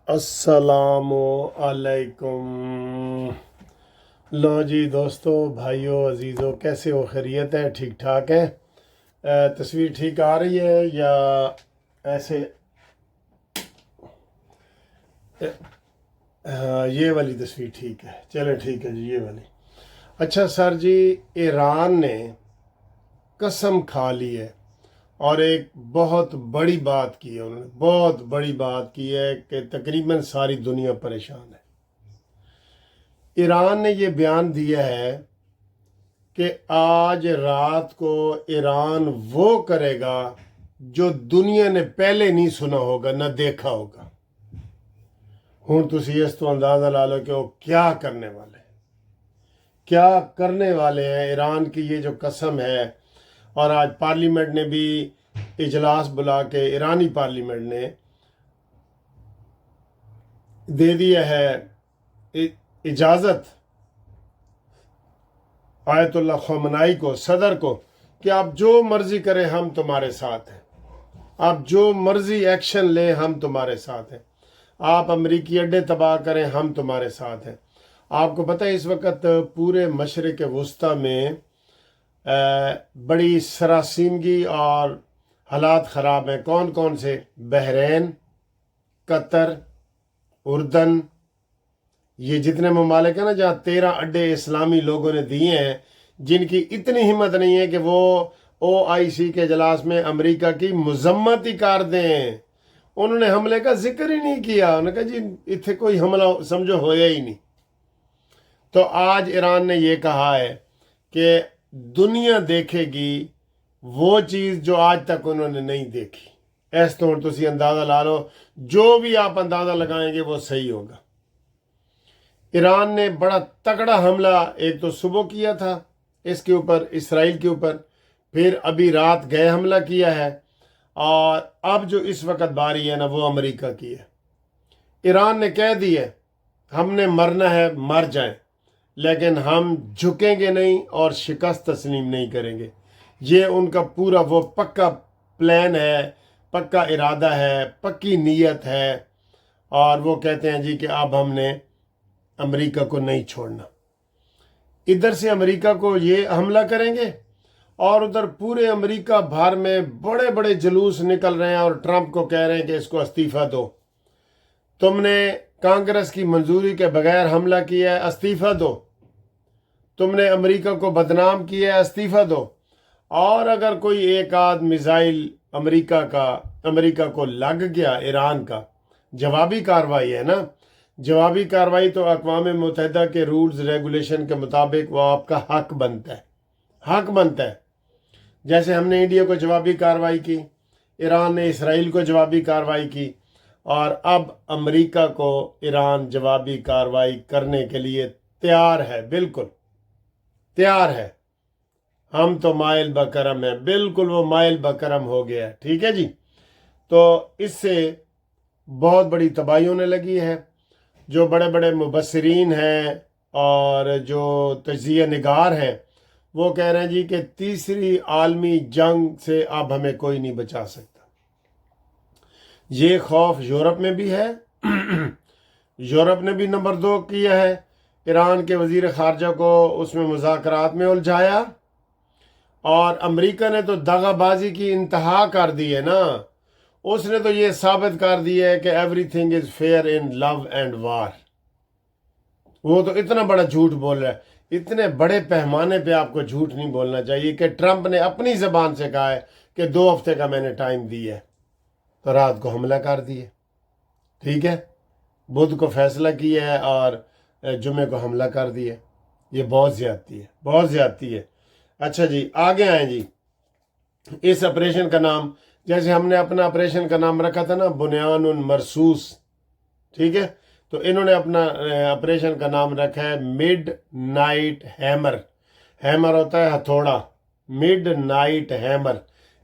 السلام علیکم۔ لو جی دوستو، بھائیو، عزیزو، کیسے ہو؟ خیریت ہے؟ ٹھیک ٹھاک ہے؟ تصویر ٹھیک آ رہی ہے یا ایسے؟ یہ والی تصویر ٹھیک ہے؟ چلے ٹھیک ہے جی، یہ والی۔ اچھا سر جی، ایران نے قسم کھا لی ہے اور ایک بہت بڑی بات کی ہے، انہوں نے بہت بڑی بات کی ہے کہ تقریباً ساری دنیا پریشان ہے۔ ایران نے یہ بیان دیا ہے کہ آج رات کو ایران وہ کرے گا جو دنیا نے پہلے نہیں سنا ہوگا نہ دیکھا ہوگا۔ ہوں تسی اس تو اندازہ لا لو کہ وہ کیا کرنے والے ہیں، کیا کرنے والے ہیں۔ ایران کی یہ جو قسم ہے، اور آج پارلیمنٹ نے بھی اجلاس بلا کے، ایرانی پارلیمنٹ نے دے دیا ہے اجازت آیت اللہ خامنائی کو، صدر کو، کہ آپ جو مرضی کریں ہم تمہارے ساتھ ہیں، آپ جو مرضی ایکشن لیں ہم تمہارے ساتھ ہیں، آپ امریکی اڈے تباہ کریں ہم تمہارے ساتھ ہیں۔ آپ کو پتہ ہے اس وقت پورے مشرق وسطی میں بڑی سراسیمگی اور حالات خراب ہیں۔ کون کون سے؟ بحرین، قطر، اردن، یہ جتنے ممالک ہیں نا جہاں 13 اڈے اسلامی لوگوں نے دیے ہیں، جن کی اتنی ہمت نہیں ہے کہ وہ OIC کے اجلاس میں امریکہ کی مذمت ہی کر دیں۔ انہوں نے حملے کا ذکر ہی نہیں کیا، انہوں نے کہا جی اتنے کوئی حملہ سمجھو ہویا ہی نہیں۔ تو آج ایران نے یہ کہا ہے کہ دنیا دیکھے گی وہ چیز جو آج تک انہوں نے نہیں دیکھی۔ ایس طور تسی اندازہ لا لو، جو بھی آپ اندازہ لگائیں گے وہ صحیح ہوگا۔ ایران نے بڑا تگڑا حملہ ایک تو صبح کیا تھا اس کے اوپر، اسرائیل کے اوپر، پھر ابھی رات گئے حملہ کیا ہے، اور اب جو اس وقت باری ہے نا وہ امریکہ کی ہے۔ ایران نے کہہ دی ہے ہم نے مرنا ہے مر جائیں، لیکن ہم جھکیں گے نہیں اور شکست تسلیم نہیں کریں گے۔ یہ ان کا پورا وہ پکا پلان ہے، پکا ارادہ ہے، پکی نیت ہے، اور وہ کہتے ہیں جی کہ اب ہم نے امریکہ کو نہیں چھوڑنا۔ ادھر سے امریکہ کو یہ حملہ کریں گے، اور ادھر پورے امریکہ بھر میں بڑے بڑے جلوس نکل رہے ہیں اور ٹرمپ کو کہہ رہے ہیں کہ اس کو استعفیٰ دو، تم نے کانگریس کی منظوری کے بغیر حملہ کیا ہے، استعفیٰ دو، تم نے امریکہ کو بدنام کیا ہے، استعفیٰ دو۔ اور اگر کوئی ایک آدھ میزائل امریکہ کو لگ گیا، ایران کا جوابی کارروائی ہے نا، جوابی کارروائی تو اقوام متحدہ کے رولز ریگولیشن کے مطابق وہ آپ کا حق بنتا ہے، حق بنتا ہے۔ جیسے ہم نے انڈیا کو جوابی کارروائی کی، ایران نے اسرائیل کو جوابی کارروائی کی، اور اب امریکہ کو ایران جوابی کارروائی کرنے کے لیے تیار ہے، بالکل تیار ہے۔ ہم تو مائل بکرم ہیں، بالکل وہ مائل بکرم ہو گیا ہے، ٹھیک ہے جی۔ تو اس سے بہت بڑی تباہی ہونے لگی ہے۔ جو بڑے بڑے مبصرین ہیں اور جو تجزیہ نگار ہیں وہ کہہ رہے ہیں جی کہ تیسری عالمی جنگ سے اب ہمیں کوئی نہیں بچا سکتا۔ یہ خوف یورپ میں بھی ہے، یورپ نے بھی نمبر 2 کیا ہے، ایران کے وزیر خارجہ کو اس میں مذاکرات میں الجھایا، اور امریکہ نے تو دغا بازی کی انتہا کر دی ہے نا۔ اس نے تو یہ ثابت کر دیا ہے کہ everything is fair in love and war. وہ تو اتنا بڑا جھوٹ بول رہا ہے، اتنے بڑے پیمانے پہ آپ کو جھوٹ نہیں بولنا چاہیے کہ ٹرمپ نے اپنی زبان سے کہا ہے کہ 2 ہفتے کا میں نے ٹائم دی ہے، تو رات کو حملہ کر دیے، ٹھیک ہے، بدھ کو فیصلہ کیا ہے اور جمعے کو حملہ کر دیا۔ یہ بہت زیادتی ہے، بہت زیادتی ہے۔ اچھا جی، آگے آئیں جی۔ اس آپریشن کا نام، جیسے ہم نے اپنا آپریشن کا نام رکھا تھا نا بنیان مرصوص، ٹھیک ہے، تو انہوں نے اپنا آپریشن کا نام رکھا ہے مڈ نائٹ ہیمر۔ ہیمر ہوتا ہے ہتھوڑا، مڈ نائٹ ہیمر،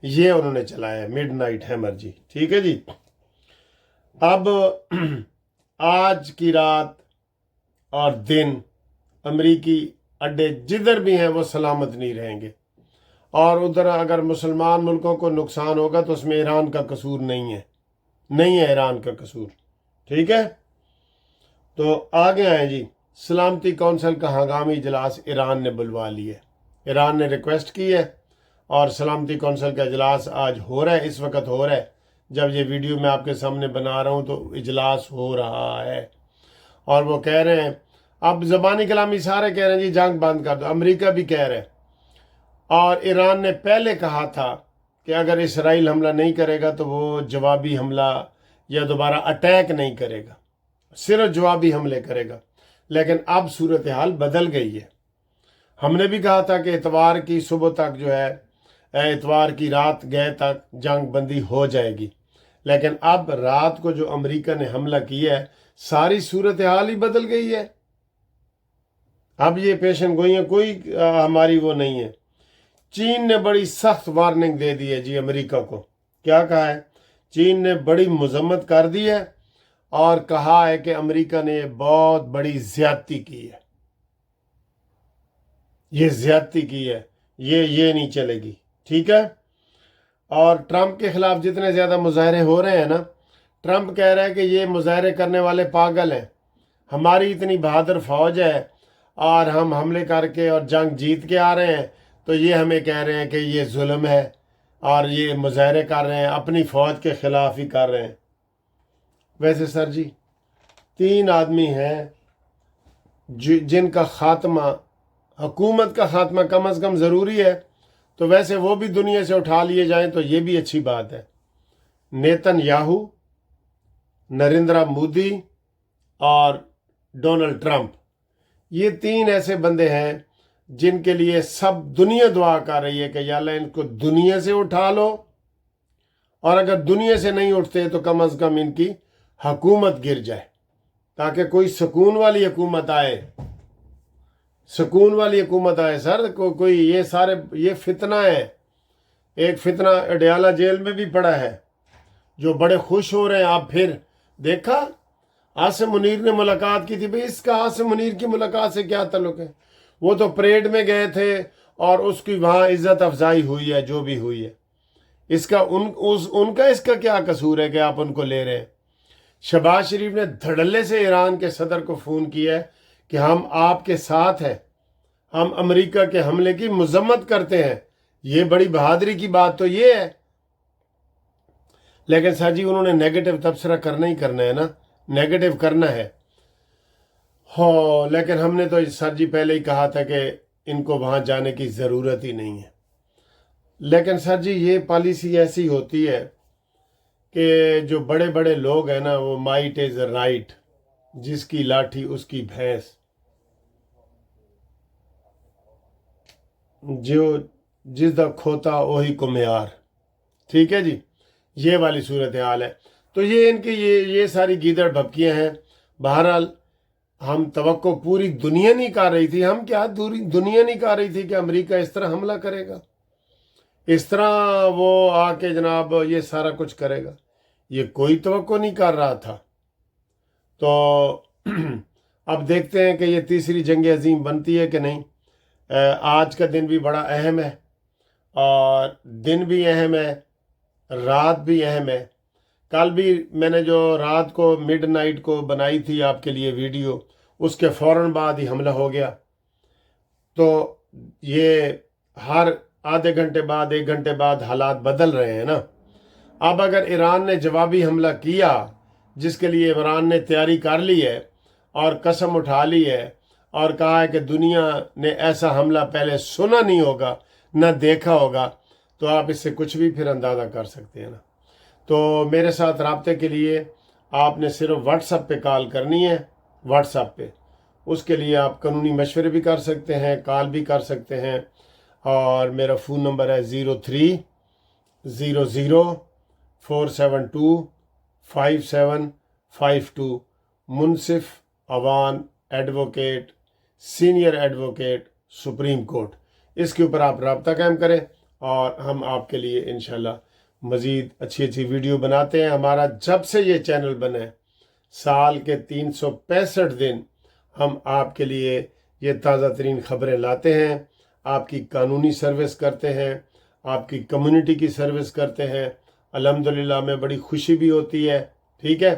یہ انہوں نے چلایا ہے، مڈ نائٹ ہیمر جی، ٹھیک ہے جی۔ اب آج کی رات اور دن امریکی اڈے جدھر بھی ہیں وہ سلامت نہیں رہیں گے، اور ادھر اگر مسلمان ملکوں کو نقصان ہوگا تو اس میں ایران کا قصور نہیں ہے، نہیں ہے ایران کا قصور، ٹھیک ہے، تو آگے آئیں جی۔ سلامتی کونسل کا ہنگامی اجلاس ایران نے بلوا لی ہے، ایران نے ریکویسٹ کی ہے اور سلامتی کونسل کا اجلاس آج ہو رہا ہے، اس وقت ہو رہا ہے جب یہ ویڈیو میں آپ کے سامنے بنا رہا ہوں تو اجلاس ہو رہا ہے، اور وہ کہہ رہے ہیں، اب زبانی کلامی سارے کہہ رہے ہیں جی جنگ بند کر دو، امریکہ بھی کہہ رہے ہیں، اور ایران نے پہلے کہا تھا کہ اگر اسرائیل حملہ نہیں کرے گا تو وہ جوابی حملہ یا دوبارہ اٹیک نہیں کرے گا، صرف جوابی حملے کرے گا، لیکن اب صورتحال بدل گئی ہے۔ ہم نے بھی کہا تھا کہ اتوار کی صبح تک جو ہے، اتوار کی رات گئے تک جنگ بندی ہو جائے گی، لیکن اب رات کو جو امریکہ نے حملہ کیا ہے ساری صورتحال ہی بدل گئی ہے۔ اب یہ پیشن گوئیاں کوئی ہماری وہ نہیں ہے۔ چین نے بڑی سخت وارننگ دے دی ہے جی امریکہ کو، کیا کہا ہے؟ چین نے بڑی مذمت کر دی ہے اور کہا ہے کہ امریکہ نے بہت بڑی زیادتی کی ہے، یہ زیادتی کی ہے، یہ نہیں چلے گی، ٹھیک ہے۔ اور ٹرمپ کے خلاف جتنے زیادہ مظاہرے ہو رہے ہیں نا، ٹرمپ کہہ رہا ہے کہ یہ مظاہرے کرنے والے پاگل ہیں، ہماری اتنی بہادر فوج ہے اور ہم حملے کر کے اور جنگ جیت کے آ رہے ہیں، تو یہ ہمیں کہہ رہے ہیں کہ یہ ظلم ہے اور یہ مظاہرے کر رہے ہیں، اپنی فوج کے خلاف ہی کر رہے ہیں۔ ویسے سر جی 3 آدمی ہیں جن کا خاتمہ، حکومت کا خاتمہ کم از کم ضروری ہے، تو ویسے وہ بھی دنیا سے اٹھا لیے جائیں تو یہ بھی اچھی بات ہے۔ نیتن یاہو، نریندرا مودی اور ڈونلڈ ٹرمپ، یہ 3 ایسے بندے ہیں جن کے لیے سب دنیا دعا کر رہی ہے کہ یا اللہ ان کو دنیا سے اٹھا لو، اور اگر دنیا سے نہیں اٹھتے تو کم از کم ان کی حکومت گر جائے تاکہ کوئی سکون والی حکومت آئے، سکون والی حکومت آئے۔ سر کوئی یہ فتنہ ہے، ایک فتنہ اڈیالہ جیل میں بھی پڑا ہے، جو بڑے خوش ہو رہے ہیں۔ آپ پھر دیکھا عاصم منیر نے ملاقات کی تھی، بھئی اس کا عاصم منیر کی ملاقات سے کیا تعلق ہے؟ وہ تو پریڈ میں گئے تھے اور اس کی وہاں عزت افزائی ہوئی ہے جو بھی ہوئی ہے، اس کا کیا قصور ہے کہ آپ ان کو لے رہے ہیں؟ شہباز شریف نے دھڑلے سے ایران کے صدر کو فون کیا ہے کہ ہم آپ کے ساتھ ہیں، ہم امریکہ کے حملے کی مذمت کرتے ہیں، یہ بڑی بہادری کی بات تو یہ ہے۔ لیکن سر جی انہوں نے نیگیٹو تبصرہ کرنا ہی کرنا ہے نا، نیگیٹو کرنا ہے۔ ہاں لیکن ہم نے تو سر جی پہلے ہی کہا تھا کہ ان کو وہاں جانے کی ضرورت ہی نہیں ہے، لیکن سر جی یہ پالیسی ایسی ہوتی ہے کہ جو بڑے بڑے لوگ ہیں نا، وہ مائٹ از رائٹ، جس کی لاٹھی اس کی بھینس، جس دا کھوتا وہی کمیار، ٹھیک ہے جی، یہ والی صورتحال ہے۔ تو یہ ان کی یہ ساری گیدڑ بھبکیاں ہیں۔ بہرحال ہم توقع پوری دنیا نہیں کر رہی تھی، ہم کیا دنیا نہیں کر رہی تھی کہ امریکہ اس طرح حملہ کرے گا، اس طرح وہ آ کے جناب یہ سارا کچھ کرے گا، یہ کوئی توقع نہیں کر رہا تھا۔ تو اب دیکھتے ہیں کہ یہ تیسری جنگ عظیم بنتی ہے کہ نہیں۔ آج کا دن بھی بڑا اہم ہے، اور دن بھی اہم ہے، رات بھی اہم ہے۔ کل بھی میں نے جو رات کو مڈ نائٹ کو بنائی تھی آپ کے لیے ویڈیو، اس کے فوراً بعد ہی حملہ ہو گیا، تو یہ ہر آدھے گھنٹے بعد 1 گھنٹے بعد حالات بدل رہے ہیں نا۔ اب اگر ایران نے جوابی حملہ کیا، جس کے لیے ایران نے تیاری کر لی ہے اور قسم اٹھا لی ہے اور کہا ہے کہ دنیا نے ایسا حملہ پہلے سنا نہیں ہوگا نہ دیکھا ہوگا، تو آپ اس سے کچھ بھی پھر اندازہ کر سکتے ہیں نا۔ تو میرے ساتھ رابطے کے لیے آپ نے صرف واٹس ایپ پہ کال کرنی ہے، واٹس ایپ پہ، اس کے لیے آپ قانونی مشورے بھی کر سکتے ہیں، کال بھی کر سکتے ہیں، اور میرا فون نمبر ہے 0300472572، Munsif Awan advocate, senior advocate, supreme court, اس کے اوپر آپ رابطہ قائم کریں اور ہم آپ کے لیے انشاءاللہ مزید اچھی ویڈیو بناتے ہیں۔ ہمارا جب سے یہ چینل بنا ہے، سال کے 365 دن ہم آپ کے لیے یہ تازہ ترین خبریں لاتے ہیں، آپ کی قانونی سروس کرتے ہیں، آپ کی کمیونٹی کی سروس کرتے ہیں۔ الحمدللہ ہمیں بڑی خوشی بھی ہوتی ہے، ٹھیک ہے۔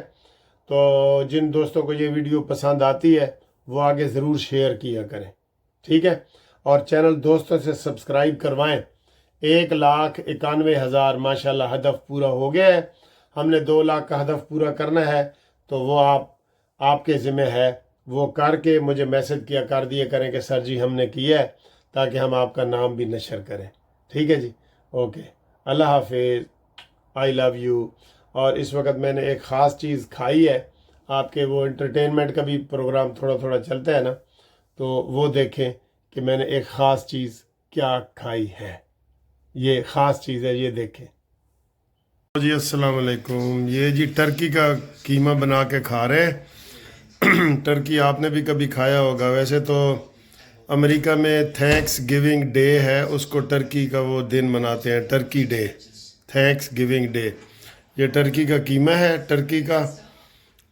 تو جن دوستوں کو یہ ویڈیو پسند آتی ہے وہ آگے ضرور شیئر کیا کریں، ٹھیک ہے؟ اور چینل دوستوں سے سبسکرائب کروائیں۔ 1,91,000 ماشاءاللہ ہدف پورا ہو گیا ہے۔ ہم نے 2 لاکھ کا ہدف پورا کرنا ہے، تو وہ آپ کے ذمہ ہے، وہ کر کے مجھے میسج کر دیا کریں کہ سر جی ہم نے کیا ہے، تاکہ ہم آپ کا نام بھی نشر کریں، ٹھیک ہے جی؟ اوکے، اللہ حافظ، آئی لو یو۔ اور اس وقت میں نے ایک خاص چیز کھائی ہے، آپ کے وہ انٹرٹینمنٹ کا بھی پروگرام تھوڑا تھوڑا چلتا ہے نا، تو وہ دیکھیں کہ میں نے ایک خاص چیز کیا کھائی ہے، یہ خاص چیز ہے، یہ دیکھیں جی۔ السلام علیکم، یہ جی ٹرکی کا قیمہ بنا کے کھا رہے ہیں۔ ٹرکی آپ نے بھی کبھی کھایا ہوگا، ویسے تو امریکہ میں تھینکس گیونگ ڈے ہے، اس کو ٹرکی کا وہ دن مناتے ہیں، turkey day, thanksgiving day. یہ ٹرکی کا قیمہ ہے، ٹرکی کا،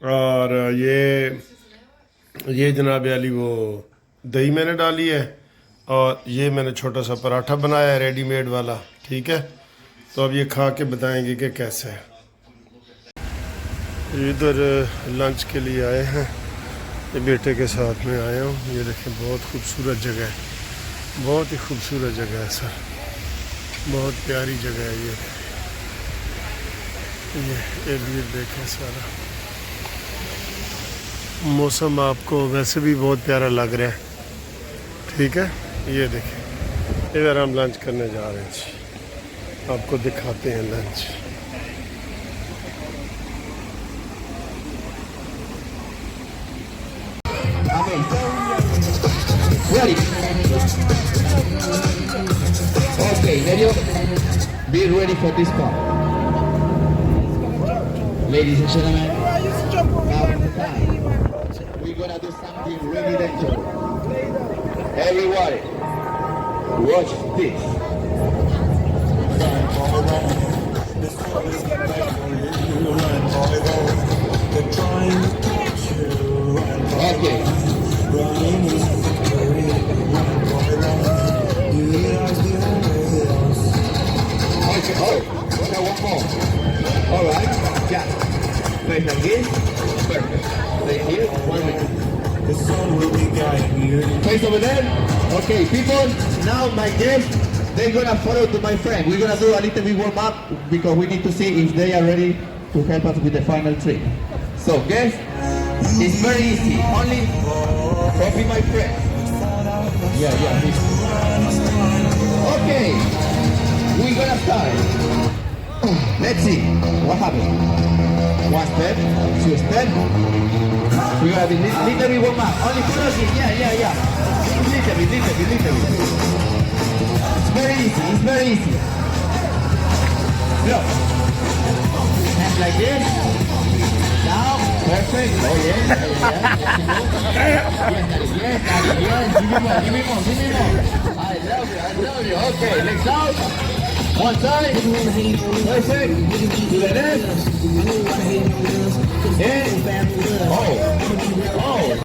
اور یہ جناب علی وہ دہی میں نے ڈالی ہے، اور یہ میں نے چھوٹا سا پراٹھا بنایا ہے ریڈی میڈ والا، ٹھیک ہے؟ تو اب یہ کھا کے بتائیں گے کہ کیسا ہے۔ ادھر لنچ کے لیے آئے ہیں، یہ بیٹے کے ساتھ میں آیا ہوں۔ یہ دیکھیں بہت خوبصورت جگہ ہے، بہت ہی خوبصورت جگہ ہے سر، بہت پیاری جگہ ہے یہ ارد گرد دیکھیں سارا موسم، آپ کو ویسے بھی بہت پیارا لگ رہا ہے، ٹھیک ہے؟ یہ دیکھیں ادھر ہم لنچ کرنے جا رہے ہیں جی، آپ کو دکھاتے ہیں lunch. Ready? Okay, Nerio, be ready for this part. Ladies and gentlemen, now is the time. We're gonna do something really dangerous. Everybody, watch this. Okay. Okay, oh, okay, one more. All right, yeah. Face like this, perfect. Stay here, 1 minute. The sun will be guiding you. Face over there. Okay, people, now my guests, they're gonna follow to my friend. We're gonna do a little bit warm up because we need to see if they are ready to help us with the final trick. So, guests, it's very easy. Only copy my friend. Yeah, please. Okay, we're gonna start. Let's see what happens. 1 step, 2 step. We're gonna be little bit warm up. Only follow this. Yeah. Little bit. It's very easy. Look. Hands like this. Now, perfect. Oh yeah. Yes, Daddy. Give me more. I love you. Okay, legs out. One side. Perfect. To the left. In. Oh.